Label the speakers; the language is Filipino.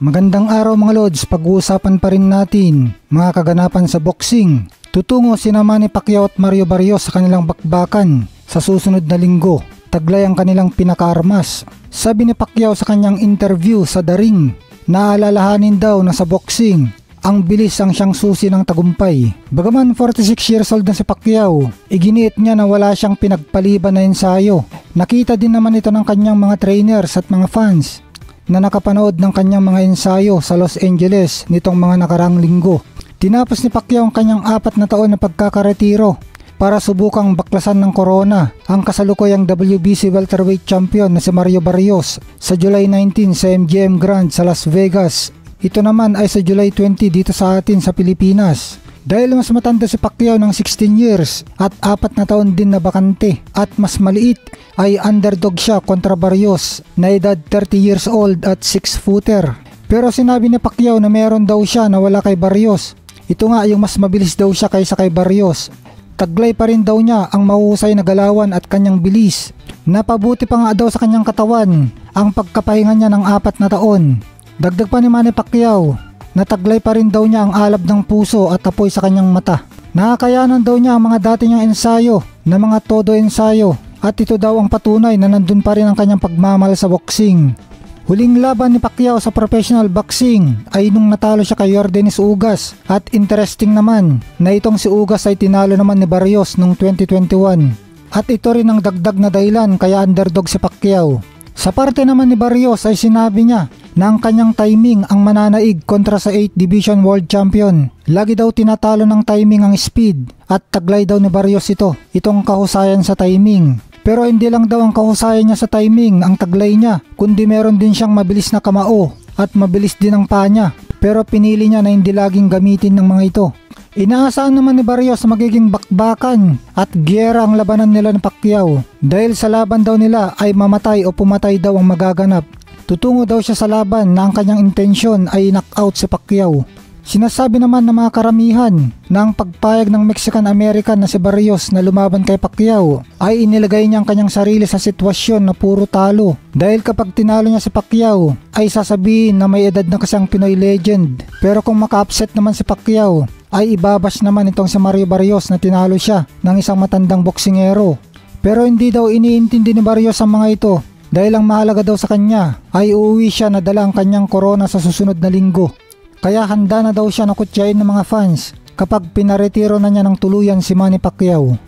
Speaker 1: Magandang araw mga Lods, pag-uusapan pa rin natin mga kaganapan sa boxing. Tutungo sina Manny Pacquiao at Mario Barrios sa kanilang bakbakan sa susunod na linggo. Taglay ang kanilang pinakaarmas. Sabi ni Pacquiao sa kanyang interview sa The Ring, naalalahanin daw na sa boxing, ang bilis ang siyang susi ng tagumpay. Bagaman 46 years old na si Pacquiao, iginiit niya na wala siyang pinagpaliban na ensayo. Nakita din naman ito ng kanyang mga trainers at mga fans na nakapanood ng kanyang mga ensayo sa Los Angeles nitong mga nakarang linggo. Tinapos ni Pacquiao ang kanyang 4 na taon na pagkakaretiro para subukang baklasan ng corona ang kasalukuyang WBC welterweight champion na si Mario Barrios sa July 19 sa MGM Grand sa Las Vegas. Ito naman ay sa July 20 dito sa atin sa Pilipinas. Dahil mas matanda si Pacquiao ng 16 years at 4 na taon din na bakante at mas maliit, ay underdog siya kontra Barrios na edad 30 years old at 6-footer. Pero sinabi ni Pacquiao na meron daw siya na wala kay Barrios. Ito nga yung mas mabilis daw siya kaysa kay Barrios. Taglay pa rin daw niya ang mahusay na galawan at kanyang bilis. Napabuti pa nga daw sa kanyang katawan ang pagkapahinga niya ng 4 na taon. Dagdag pa ni Manny Pacquiao, nataglay pa rin daw niya ang alab ng puso at apoy sa kanyang mata. Nakakayanan daw niya ang mga dati niyang ensayo na mga todo ensayo at ito daw ang patunay na nandun pa rin ang kanyang pagmamahal sa boxing. Huling laban ni Pacquiao sa professional boxing ay nung natalo siya kay Yordenis Ugas at interesting naman na itong si Ugas ay tinalo naman ni Barrios noong 2021 at ito rin ang dagdag na dahilan kaya underdog si Pacquiao. Sa parte naman ni Barrios ay sinabi niya na ang kanyang timing ang mananaig kontra sa 8th Division World Champion. Lagi daw tinatalo ng timing ang speed at taglay daw ni Barrios itong kahusayan sa timing. Pero hindi lang daw ang kahusayan niya sa timing ang taglay niya, kundi meron din siyang mabilis na kamao at mabilis din ang paa niya. Pero pinili niya na hindi laging gamitin ng mga ito. Inaasahan naman ni Barrios na magiging bakbakan at giyera ang labanan nila ni Pacquiao dahil sa laban daw nila ay mamatay o pumatay daw ang magaganap. Tutungo daw siya sa laban na ang kanyang intensyon ay knockout si Pacquiao. Sinasabi naman ng mga karamihan na ang pagpayag ng Mexican-American na si Barrios na lumaban kay Pacquiao ay inilagay niya ang kanyang sarili sa sitwasyon na puro talo. Dahil kapag tinalo niya si Pacquiao ay sasabihin na may edad na kasi ang Pinoy legend. Pero kung maka-upset naman si Pacquiao ay ibabash naman itong si Mario Barrios na tinalo siya ng isang matandang boksingero. Pero hindi daw iniintindi ni Barrios ang mga ito dahil ang mahalaga daw sa kanya ay uuwi siya na dala ang kanyang corona sa susunod na linggo. Kaya handa na daw siya na kutyain ng mga fans kapag pinaretiro na niya ng tuluyan si Manny Pacquiao.